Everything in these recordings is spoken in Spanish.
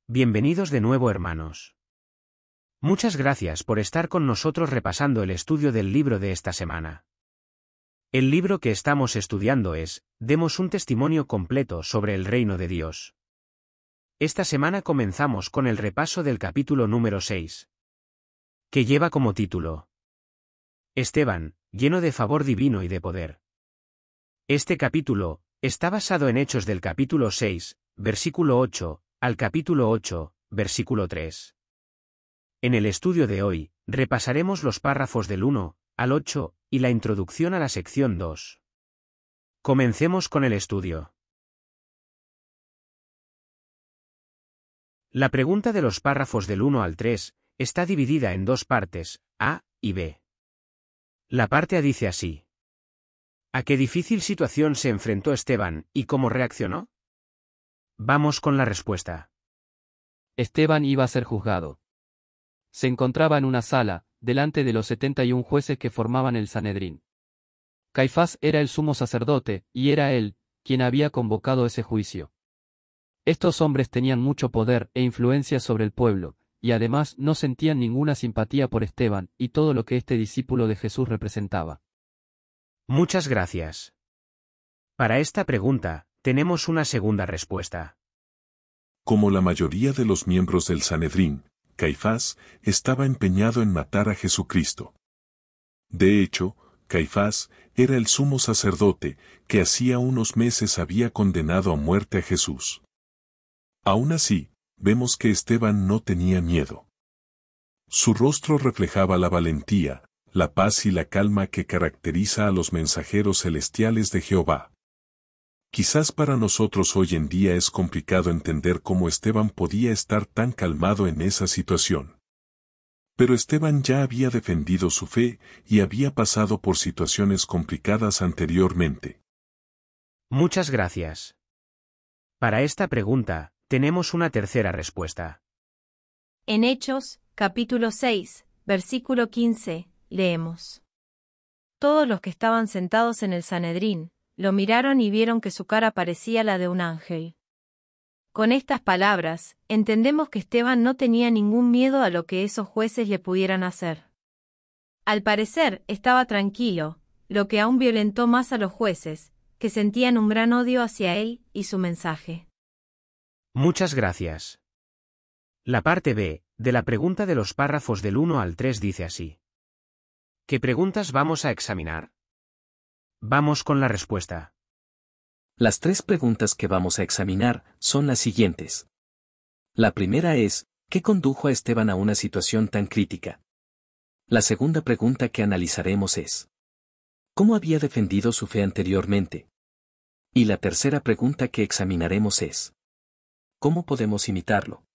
Bienvenidos de nuevo, hermanos. Muchas gracias por estar con nosotros repasando el estudio del libro de esta semana. El libro que estamos estudiando es, Demos un testimonio completo sobre el reino de Dios. Esta semana comenzamos con el repaso del capítulo número 6, que lleva como título Esteban, lleno de favor divino y de poder. Este capítulo está basado en Hechos del capítulo 6, versículo 8, al capítulo 8, versículo 3. En el estudio de hoy, repasaremos los párrafos del 1 al 8 y la introducción a la sección 2. Comencemos con el estudio. La pregunta de los párrafos del 1 al 3 está dividida en dos partes, A y B. La parte A dice así: ¿A qué difícil situación se enfrentó Esteban y cómo reaccionó? Vamos con la respuesta. Esteban iba a ser juzgado. Se encontraba en una sala, delante de los 71 jueces que formaban el Sanedrín. Caifás era el sumo sacerdote, y era él quien había convocado ese juicio. Estos hombres tenían mucho poder e influencia sobre el pueblo, y además no sentían ninguna simpatía por Esteban y todo lo que este discípulo de Jesús representaba. Muchas gracias. Para esta pregunta, tenemos una segunda respuesta. Como la mayoría de los miembros del Sanedrín, Caifás estaba empeñado en matar a Jesucristo. De hecho, Caifás era el sumo sacerdote que hacía unos meses había condenado a muerte a Jesús. Aún así, vemos que Esteban no tenía miedo. Su rostro reflejaba la valentía, la paz y la calma que caracteriza a los mensajeros celestiales de Jehová. Quizás para nosotros hoy en día es complicado entender cómo Esteban podía estar tan calmado en esa situación. Pero Esteban ya había defendido su fe y había pasado por situaciones complicadas anteriormente. Muchas gracias. Para esta pregunta, tenemos una tercera respuesta. En Hechos, capítulo 6, versículo 15, leemos: Todos los que estaban sentados en el Sanedrín lo miraron y vieron que su cara parecía la de un ángel. Con estas palabras, entendemos que Esteban no tenía ningún miedo a lo que esos jueces le pudieran hacer. Al parecer, estaba tranquilo, lo que aún violentó más a los jueces, que sentían un gran odio hacia él y su mensaje. Muchas gracias. La parte B, de la pregunta de los párrafos del 1 al 3 dice así. ¿Qué preguntas vamos a examinar? Vamos con la respuesta. Las tres preguntas que vamos a examinar son las siguientes. La primera es, ¿qué condujo a Esteban a una situación tan crítica? La segunda pregunta que analizaremos es, ¿cómo había defendido su fe anteriormente? Y la tercera pregunta que examinaremos es, ¿cómo podemos imitarlo?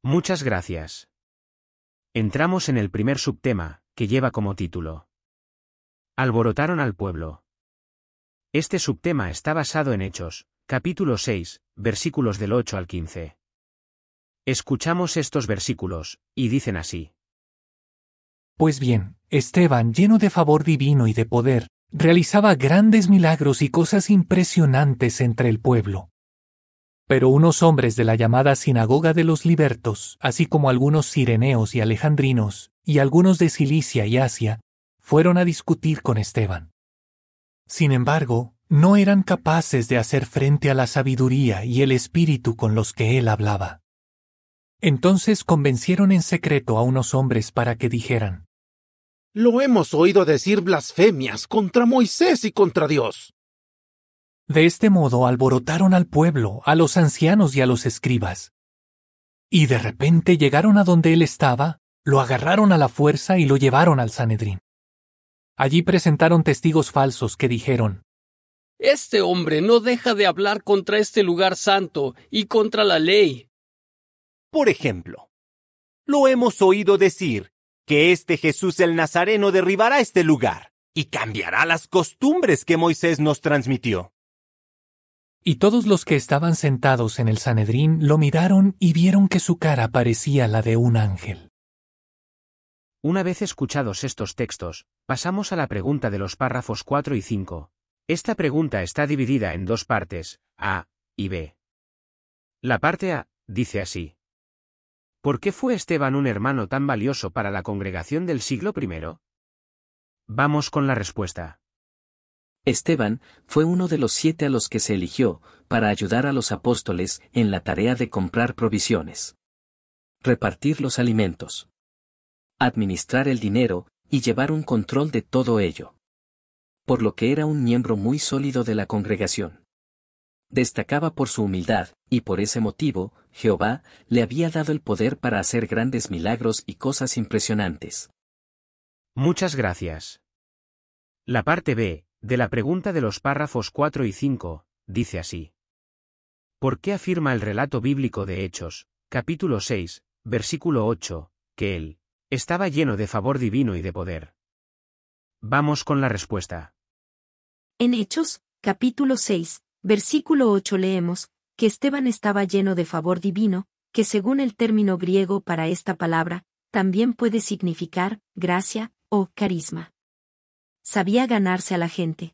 Muchas gracias. Entramos en el primer subtema, que lleva como título Alborotaron al pueblo. Este subtema está basado en Hechos, capítulo 6, versículos del 8 al 15. Escuchamos estos versículos, y dicen así. Pues bien, Esteban, lleno de favor divino y de poder, realizaba grandes milagros y cosas impresionantes entre el pueblo. Pero unos hombres de la llamada Sinagoga de los Libertos, así como algunos cireneos y alejandrinos, y algunos de Cilicia y Asia, fueron a discutir con Esteban. Sin embargo, no eran capaces de hacer frente a la sabiduría y el espíritu con los que él hablaba. Entonces convencieron en secreto a unos hombres para que dijeran: Lo hemos oído decir blasfemias contra Moisés y contra Dios. De este modo alborotaron al pueblo, a los ancianos y a los escribas. Y de repente llegaron a donde él estaba, lo agarraron a la fuerza y lo llevaron al Sanedrín. Allí presentaron testigos falsos que dijeron: Este hombre no deja de hablar contra este lugar santo y contra la ley. Por ejemplo, lo hemos oído decir que este Jesús el Nazareno derribará este lugar y cambiará las costumbres que Moisés nos transmitió. Y todos los que estaban sentados en el Sanedrín lo miraron y vieron que su cara parecía la de un ángel. Una vez escuchados estos textos, pasamos a la pregunta de los párrafos 4 y 5. Esta pregunta está dividida en dos partes, A y B. La parte A dice así. ¿Por qué fue Esteban un hermano tan valioso para la congregación del siglo I? Vamos con la respuesta. Esteban fue uno de los 7 a los que se eligió para ayudar a los apóstoles en la tarea de comprar provisiones, repartir los alimentos, administrar el dinero y llevar un control de todo ello. Por lo que era un miembro muy sólido de la congregación. Destacaba por su humildad, y por ese motivo, Jehová le había dado el poder para hacer grandes milagros y cosas impresionantes. Muchas gracias. La parte B, de la pregunta de los párrafos 4 y 5, dice así. ¿Por qué afirma el relato bíblico de Hechos, capítulo 6, versículo 8, que él estaba lleno de favor divino y de poder? Vamos con la respuesta. En Hechos, capítulo 6, versículo 8 leemos, que Esteban estaba lleno de favor divino, que según el término griego para esta palabra, también puede significar gracia o carisma. Sabía ganarse a la gente.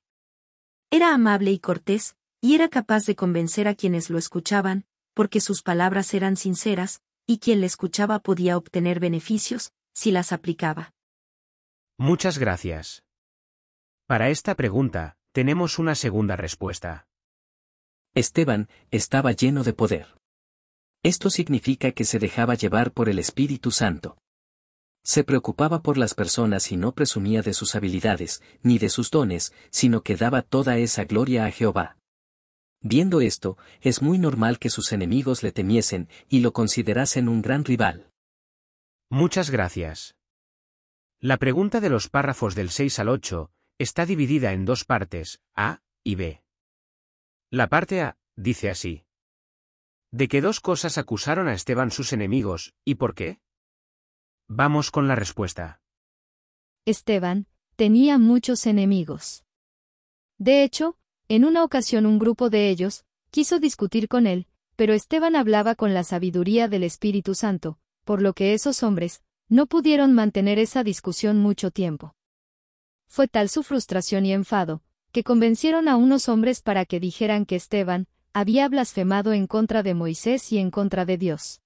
Era amable y cortés, y era capaz de convencer a quienes lo escuchaban, porque sus palabras eran sinceras, y quien le escuchaba podía obtener beneficios, si las aplicaba. Muchas gracias. Para esta pregunta, tenemos una segunda respuesta. Esteban estaba lleno de poder. Esto significa que se dejaba llevar por el Espíritu Santo. Se preocupaba por las personas y no presumía de sus habilidades, ni de sus dones, sino que daba toda esa gloria a Jehová. Viendo esto, es muy normal que sus enemigos le temiesen y lo considerasen un gran rival. Muchas gracias. La pregunta de los párrafos del 6 al 8 está dividida en dos partes, A y B. La parte A dice así. ¿De qué dos cosas acusaron a Esteban sus enemigos, y por qué? Vamos con la respuesta. Esteban tenía muchos enemigos. De hecho, en una ocasión un grupo de ellos quiso discutir con él, pero Esteban hablaba con la sabiduría del Espíritu Santo, por lo que esos hombres no pudieron mantener esa discusión mucho tiempo. Fue tal su frustración y enfado, que convencieron a unos hombres para que dijeran que Esteban había blasfemado en contra de Moisés y en contra de Dios.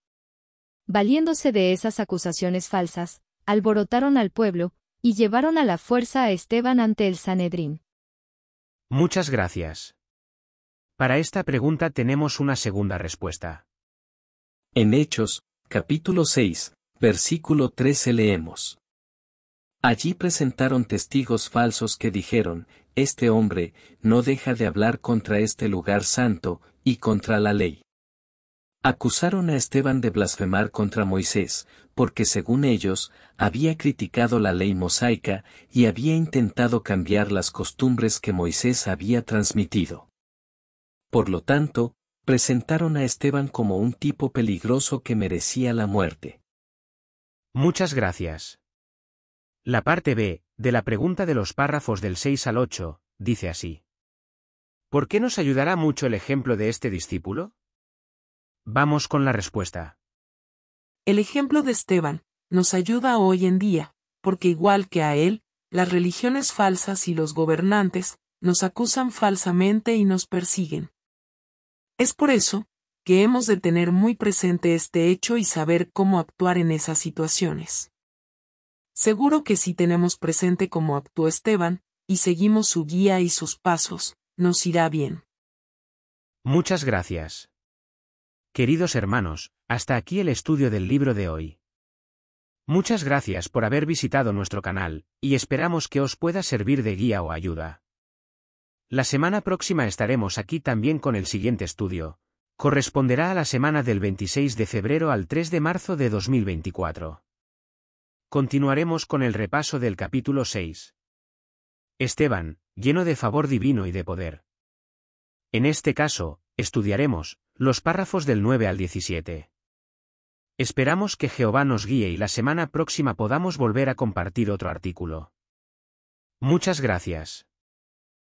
Valiéndose de esas acusaciones falsas, alborotaron al pueblo, y llevaron a la fuerza a Esteban ante el Sanedrín. Muchas gracias. Para esta pregunta tenemos una segunda respuesta. En Hechos, capítulo 6, versículo 13 leemos. Allí presentaron testigos falsos que dijeron, este hombre no deja de hablar contra este lugar santo, y contra la ley. Acusaron a Esteban de blasfemar contra Moisés, porque según ellos, había criticado la ley mosaica y había intentado cambiar las costumbres que Moisés había transmitido. Por lo tanto, presentaron a Esteban como un tipo peligroso que merecía la muerte. Muchas gracias. La parte B, de la pregunta de los párrafos del 6 al 8, dice así. ¿Por qué nos ayudará mucho el ejemplo de este discípulo? Vamos con la respuesta. El ejemplo de Esteban nos ayuda hoy en día, porque igual que a él, las religiones falsas y los gobernantes nos acusan falsamente y nos persiguen. Es por eso que hemos de tener muy presente este hecho y saber cómo actuar en esas situaciones. Seguro que si tenemos presente cómo actuó Esteban, y seguimos su guía y sus pasos, nos irá bien. Muchas gracias. Queridos hermanos, hasta aquí el estudio del libro de hoy. Muchas gracias por haber visitado nuestro canal, y esperamos que os pueda servir de guía o ayuda. La semana próxima estaremos aquí también con el siguiente estudio. Corresponderá a la semana del 26 de febrero al 3 de marzo de 2024. Continuaremos con el repaso del capítulo 6. Esteban, lleno de favor divino y de poder. En este caso, estudiaremos los párrafos del 9 al 17. Esperamos que Jehová nos guíe y la semana próxima podamos volver a compartir otro artículo. Muchas gracias.